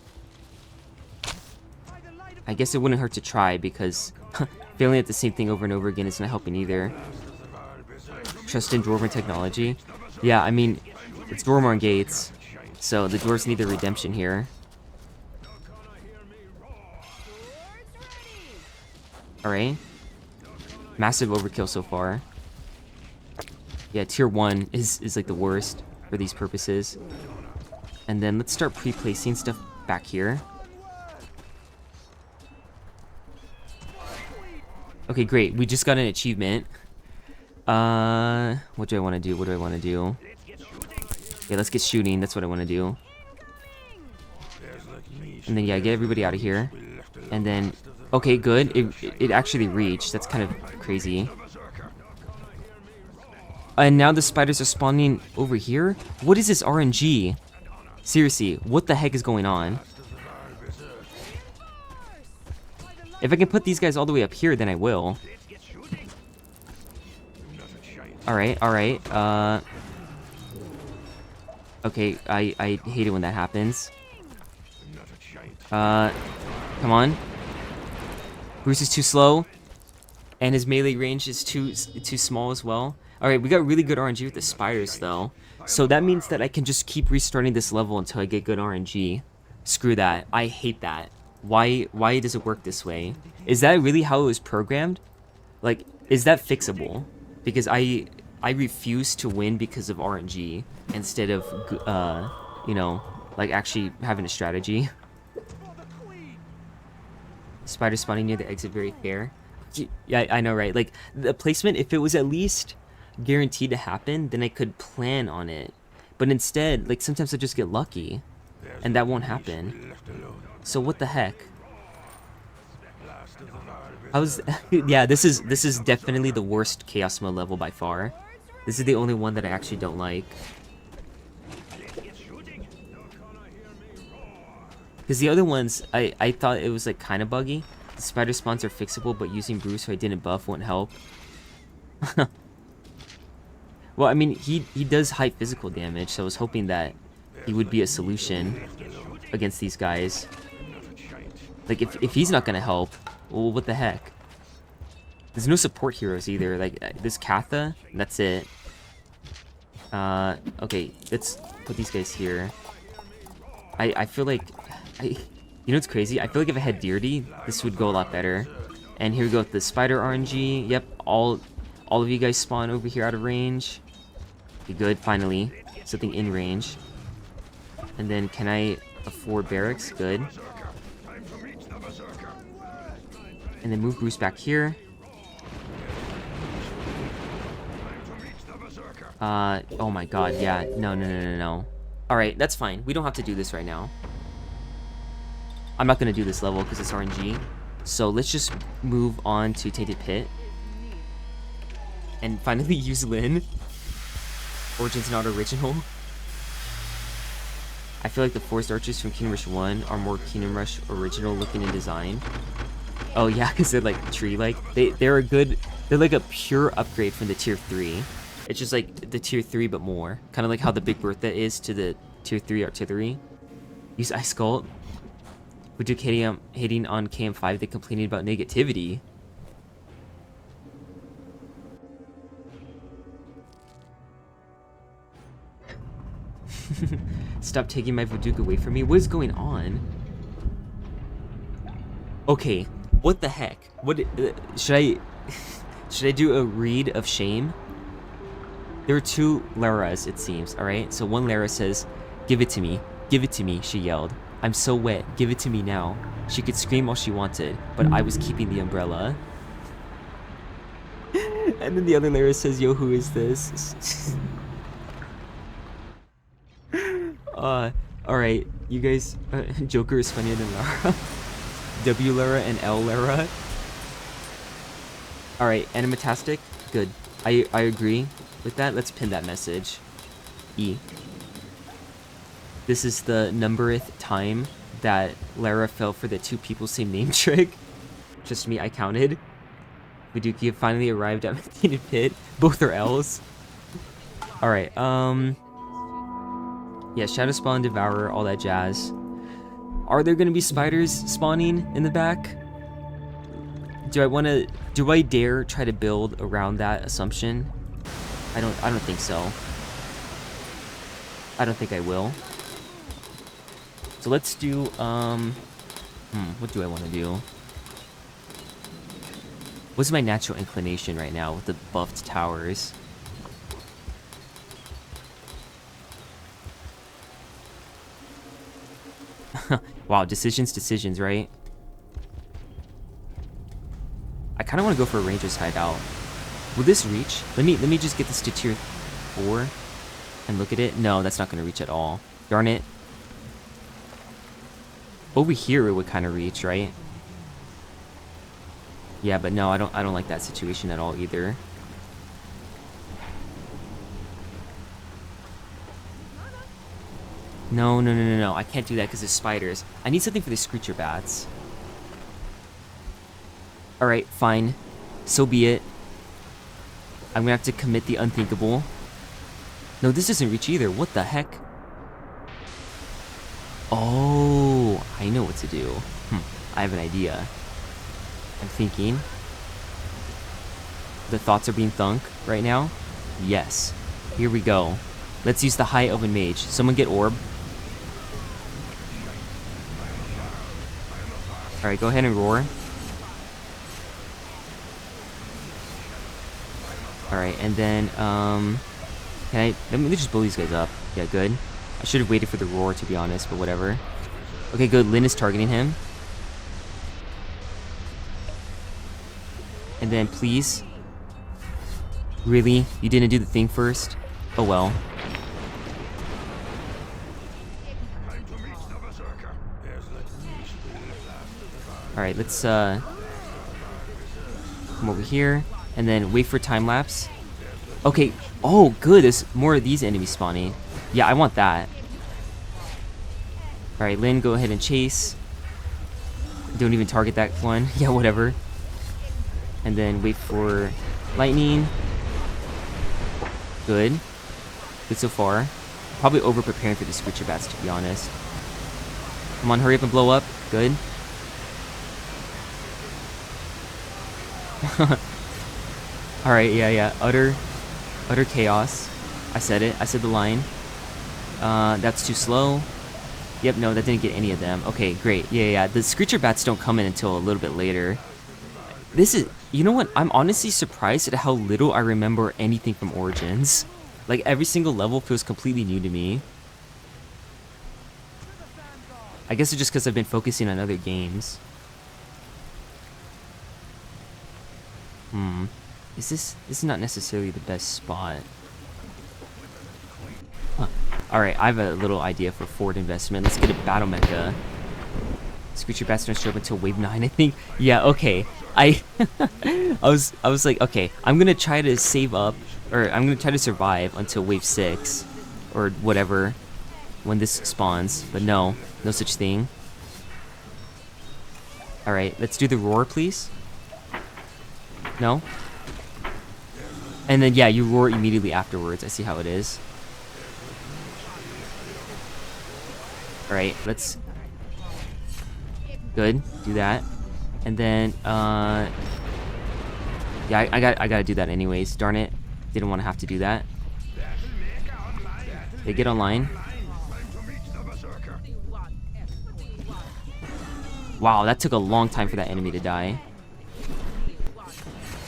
I guess it wouldn't hurt to try, because failing at the same thing over and over again is not helping either. Trust in Dwarven technology. Yeah, I mean, it's Dormorn Gates, so the dwarves need their redemption here. Alright. Massive overkill so far. Yeah, tier 1 is like the worst for these purposes. And then let's start pre-placing stuff back here. Okay, great. We just got an achievement. What do I want to do? Yeah, let's get shooting. That's what I want to do. And then, yeah, get everybody out of here. And then, okay, good. It actually reached. That's kind of crazy. And now the spiders are spawning over here? What is this RNG? Seriously, what the heck is going on? If I can put these guys all the way up here, then I will. Alright. Okay, I hate it when that happens. Come on. Bruce is too slow. And his melee range is too small as well. Alright, we got really good RNG with the spiders, though. So that means that I can just keep restarting this level until I get good RNG. Screw that. I hate that. Why does it work this way? Is that really how it was programmed? Like, is that fixable? Because I refuse to win because of RNG instead of, you know, like actually having a strategy. Spider spawning near the exit, very fair. Yeah, I know, right? Like, the placement, if it was at least guaranteed to happen, then I could plan on it. But instead, like, sometimes I just get lucky, and that won't happen. So what the heck? How's... yeah, this is definitely the worst Chaos Mode level by far. This is the only one that I actually don't like. Because the other ones, I thought it was, like, kind of buggy. The spider spawns are fixable, but using Bruce who I didn't buff won't help. Well, I mean, he does high physical damage, so I was hoping that he would be a solution against these guys. Like, if he's not gonna help, well, what the heck? There's no support heroes either. Like, this Katha, that's it. Okay, let's put these guys here. I feel like... you know what's crazy? I feel like if I had Deity, this would go a lot better. And here we go with the Spider RNG. Yep, all of you guys spawn over here out of range. Okay, good, finally. Something in range. And then, can I afford barracks? Good. And then move Bruce back here. Oh my god, yeah. No. Alright, that's fine. We don't have to do this right now. I'm not gonna do this level because it's RNG. So let's just move on to Tainted Pit. And finally use Lyn. Origin's not original. I feel like the Forest Archers from Kingdom Rush 1 are more Kingdom Rush original looking in design. Oh yeah, because they're like tree-like. They're a good... They're like a pure upgrade from the Tier 3. It's just like the Tier 3 but more. Kind of like how the Big Bertha is to the Tier 3 artillery. Use Ice Cult. Voduke hating on KM5, they complaining about negativity. Stop taking my Voduke away from me. What is going on? Okay, what the heck? What should I do a read of shame? There are two Laras, it seems. All right, so one Lara says, "Give it to me, give it to me," she yelled. "I'm so wet, give it to me now." She could scream all she wanted, but I was keeping the umbrella. And then the other Lara says, "Yo, who is this?" Alright, you guys, Joker is funnier than Lara. W Lara and L Lara. Alright, Animatastic, good. I agree with that. Let's pin that message. E. This is the numbereth time that Lara fell for the two people same name trick. Just me, I counted. Voduke have finally arrived at Tainted Pit. Both are L's. Alright, yeah, Shadow Spawn, Devourer, all that jazz. Are there gonna be spiders spawning in the back? Do I dare try to build around that assumption? I don't think so. I don't think I will. So let's do, what do I want to do? What's my natural inclination right now with the buffed towers? Wow, decisions, right? I kind of want to go for a Ranger's Hideout. Will this reach? Let me just get this to Tier 4 and look at it. No, that's not going to reach at all. Darn it. Over here it would kind of reach, right? Yeah, but no, I don't like that situation at all either. No. I can't do that because there's spiders. I need something for the Screecher Bats. Alright, fine. So be it. I'm gonna have to commit the unthinkable. No, this doesn't reach either. What the heck? Oh, I know what to do. I have an idea. I'm thinking. The thoughts are being thunk right now. Yes. Here we go. Let's use the High Elven Mage. Someone get Orb. Alright, go ahead and roar. Alright, and then, let me just blow these guys up. Yeah, good. I should have waited for the roar, to be honest, but whatever. Okay, good. Lyn is targeting him. And then please. Really? You didn't do the thing first? Oh well. Alright, let's come over here. And then wait for time lapse. Okay. Oh, good. There's more of these enemies spawning. Yeah, I want that. Alright, Lynn, go ahead and chase. Don't even target that one. Yeah, whatever. And then wait for lightning. Good. Good so far. Probably over preparing for the Screecher Bats, to be honest. Come on, hurry up and blow up. Good. Alright, yeah. Utter chaos. I said it. I said the line. That's too slow. Yep, no, that didn't get any of them. Okay, great. Yeah. The Screecher Bats don't come in until a little bit later. This is... You know what? I'm honestly surprised at how little I remember anything from Origins. Like, every single level feels completely new to me. I guess it's just because I've been focusing on other games. This is not necessarily the best spot. Huh. Alright, I have a little idea for forward investment. Let's get a battle mecha. Screecher Bats don't show up until wave 9, I think. Yeah, okay. I was like, okay, I'm gonna try to save up, or I'm gonna try to survive until wave 6, or whatever, when this spawns. But no such thing. Alright, let's do the roar, please. No? And then, yeah, you roar immediately afterwards. I see how it is. Alright, let's... Good, do that. And then, yeah, I gotta do that anyways. Darn it. Didn't want to have to do that. They get online. Wow, that took a long time for that enemy to die.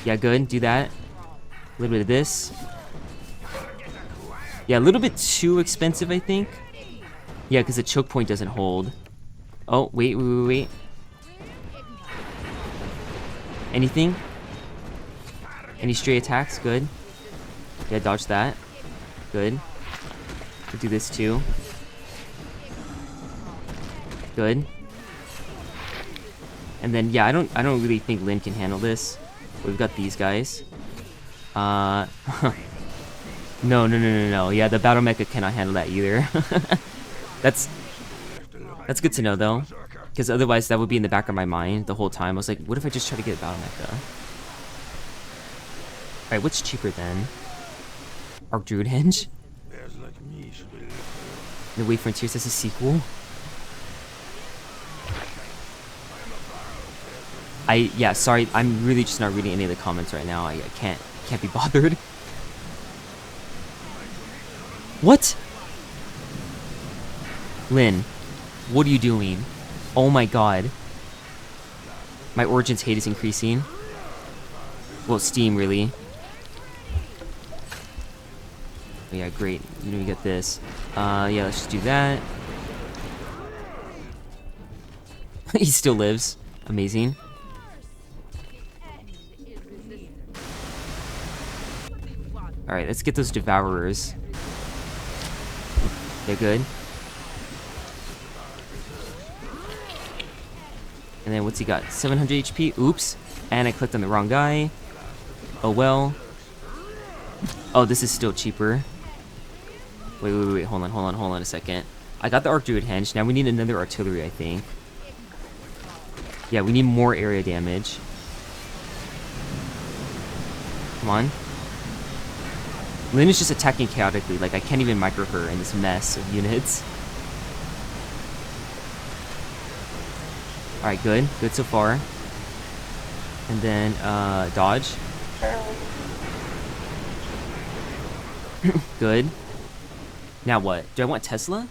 Yeah, good. Do that. A little bit of this. Yeah, a little bit too expensive, I think. Yeah, because the choke point doesn't hold. Oh, wait. Anything? Any stray attacks? Good. Yeah, dodge that. Good. We'll do this too. Good. And then, yeah, I don't really think Lynn can handle this. We've got these guys. No. Yeah, the battle mecha cannot handle that either. That's good to know though, because otherwise that would be in the back of my mind the whole time. I was like, what if I just try to get a battle mecha? Alright, what's cheaper then? Arc Druid Henge? The Way Frontiers as a sequel? Yeah, sorry, I'm really just not reading any of the comments right now. I can't be bothered. What? Lynn, what are you doing? Oh my god. My Origins hate is increasing. Well, Steam, really. Oh, yeah, great. You know, we get this. Yeah, let's just do that. He still lives. Amazing. Alright, let's get those Devourers. They're good. And then what's he got? 700 HP. Oops. And I clicked on the wrong guy. Oh well. Oh, this is still cheaper. Wait. Hold on a second. I got the Arc Druid Henge. Now we need another artillery, I think. Yeah, we need more area damage. Come on. Lynn is just attacking chaotically. Like, I can't even micro her in this mess of units. Alright, good. Good so far. And then, dodge. Good. Now what? Do I want Tesla?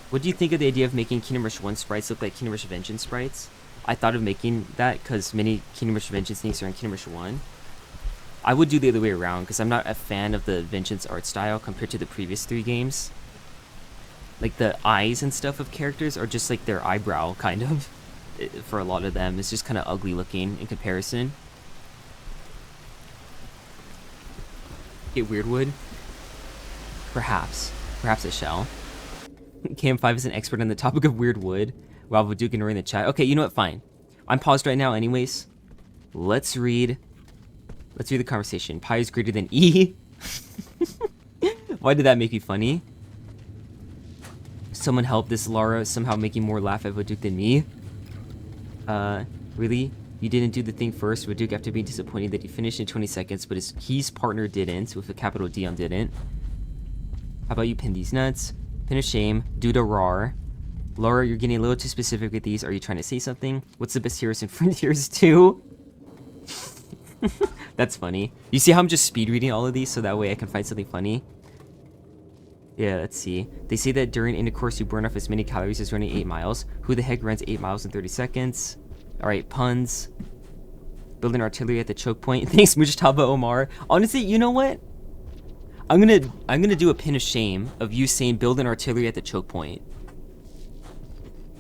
What do you think of the idea of making Kingdom Rush 1 sprites look like Kingdom Rush Vengeance sprites? I thought of making that because many Kingdom Rush Vengeance things are in Kingdom Rush 1. I would do the other way around because I'm not a fan of the Vengeance art style compared to the previous 3 games. Like the eyes and stuff of characters are just like their eyebrow, kind of. for a lot of them. It's just kind of ugly looking in comparison. Get Weirdwood? Perhaps. Perhaps I shall. KM5 is an expert on the topic of Weirdwood. Wow, Voduke ignoring the chat. Okay, you know what? Fine. I'm paused right now anyways. Let's read the conversation. Pi is greater than E. Why did that make me funny? Someone help, this Lara somehow making more laugh at Voduke than me. Really? You didn't do the thing first, Voduke, after being disappointed that he finished in 20 seconds, but his partner didn't, with a capital D on didn't. How about you pin these nuts? Pin of shame. Do the rar. Laura, you're getting a little too specific with these. Are you trying to say something? What's the best heroes in Frontiers 2? That's funny. You see how I'm just speed reading all of these so that way I can find something funny? Yeah, let's see. They say that during intercourse you burn off as many calories as running 8 miles. Who the heck runs 8 miles in 30 seconds? Alright, puns. Building artillery at the choke point. Thanks, Mujtaba Omar. Honestly, you know what? I'm gonna do a pin of shame of you saying build an artillery at the choke point.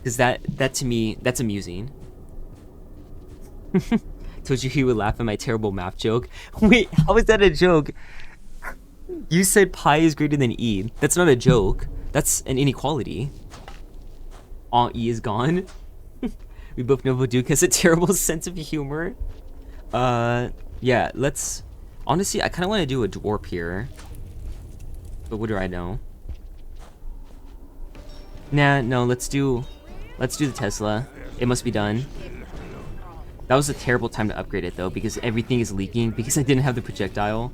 Cause that to me, that's amusing. Told you he would laugh at my terrible math joke. Wait, how is that a joke? You said pi is greater than E. That's not a joke. That's an inequality. All E is gone. We both know Voduke has a terrible sense of humor. Yeah, let's... Honestly, I kind of want to do a dwarf here. But what do I know? Nah, no, let's do the Tesla. It must be done. That was a terrible time to upgrade it, though, because everything is leaking, because I didn't have the projectile.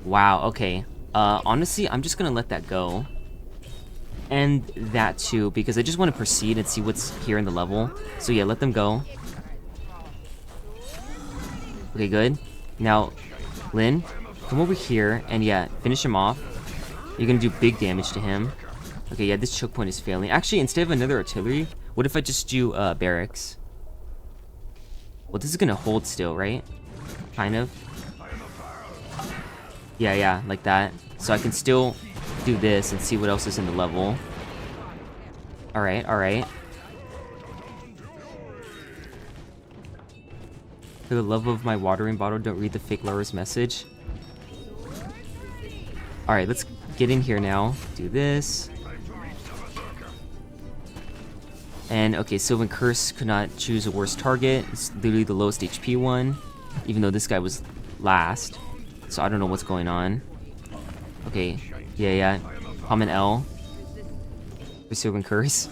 Wow, okay. Honestly, I'm just gonna let that go. And that too, because I just want to proceed and see what's here in the level. So yeah, let them go. Okay, good. Now, Lynn, come over here and yeah, finish him off. You're gonna do big damage to him. Okay, yeah, this choke point is failing. Actually, instead of another artillery, what if I just do barracks? Well, this is gonna hold still, right? Kind of. Yeah, like that. So I can still do this and see what else is in the level. Alright. For the love of my watering bottle, don't read the fake Lara's message. Alright, let's get in here now. Do this. And, okay, Sylvan Curse could not choose a worse target. It's literally the lowest HP one. Even though this guy was last. So I don't know what's going on. Okay, yeah. Common L. For Sylvan Curse.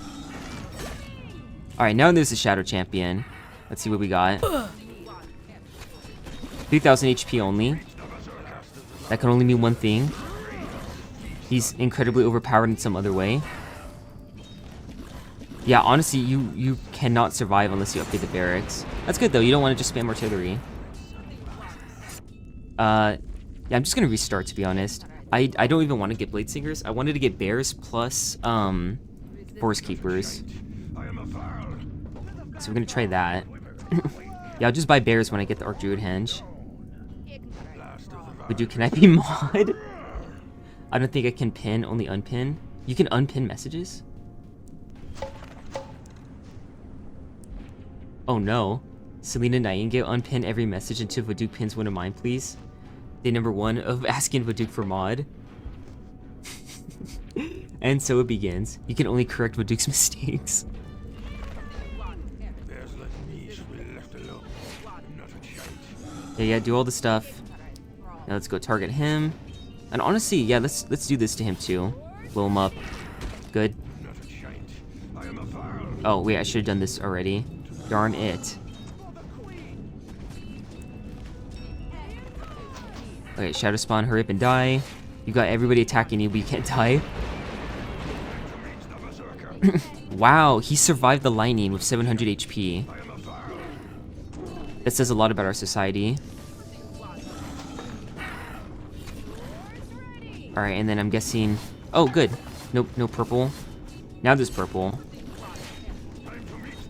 Alright, now there's a Shadow Champion. Let's see what we got. 3000 HP only. That can only mean one thing. He's incredibly overpowered in some other way. Yeah, honestly, you cannot survive unless you upgrade the barracks. That's good though, you don't want to just spam artillery. Yeah, I'm just gonna restart to be honest. I don't even want to get Blade Singers. I wanted to get Bears plus Forest Keepers. So we're gonna try that. Yeah, I'll just buy Bears when I get the Arc Druid Henge. But dude, can I be mod? I don't think I can pin, only unpin. You can unpin messages? Oh no. Selena Nightingale, unpin every message until Voduke pins one of mine, please. Day number 1 of asking Voduke for mod. And so it begins. You can only correct Voduke's mistakes. Yeah, do all the stuff. Now let's go target him. And honestly, yeah, let's do this to him too. Blow him up. Good. Oh, wait, I should have done this already. Darn it. Okay, Shadow Spawn, hurry up and die. You got everybody attacking you, but you can't die. Wow, he survived the lightning with 700 HP. That says a lot about our society. Alright, and then I'm guessing... Oh, good. Nope, no purple. Now there's purple.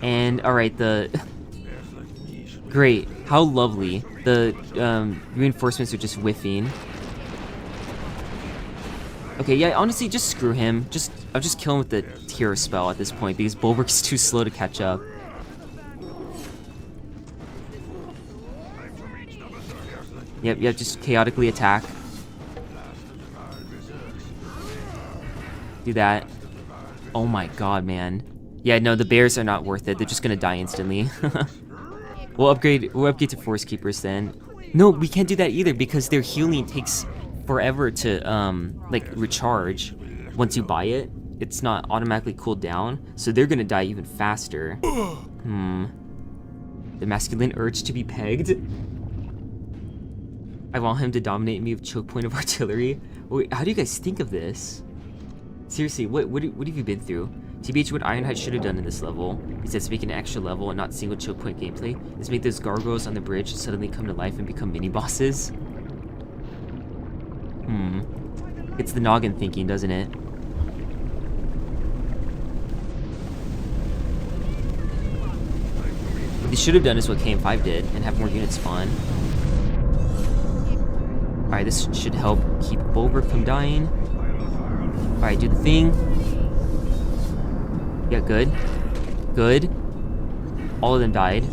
And, alright, the... Great. How lovely. The reinforcements are just whiffing. Okay, yeah, honestly, just screw him. I'll just kill him with the hero spell at this point because Bulwark's too slow to catch up. Yep, just chaotically attack. Do that. Oh my god, man. Yeah, no, the bears are not worth it. They're just gonna die instantly. We'll upgrade to Forest Keepers then. No, we can't do that either because their healing takes forever to like recharge once you buy it. It's not automatically cooled down, so they're gonna die even faster. The masculine urge to be pegged. I want him to dominate me with choke point of artillery. Wait, how do you guys think of this? Seriously, what have you been through? TBH, what Ironhide should have done in this level, besides making an extra level and not single choke point gameplay, is make those gargoyles on the bridge suddenly come to life and become mini bosses. It's the noggin thinking, doesn't it? What they should have done is what KM5 did and have more units spawn. Alright, this should help keep Bulwark from dying. Alright, do the thing. Yeah, good. Good. All of them died.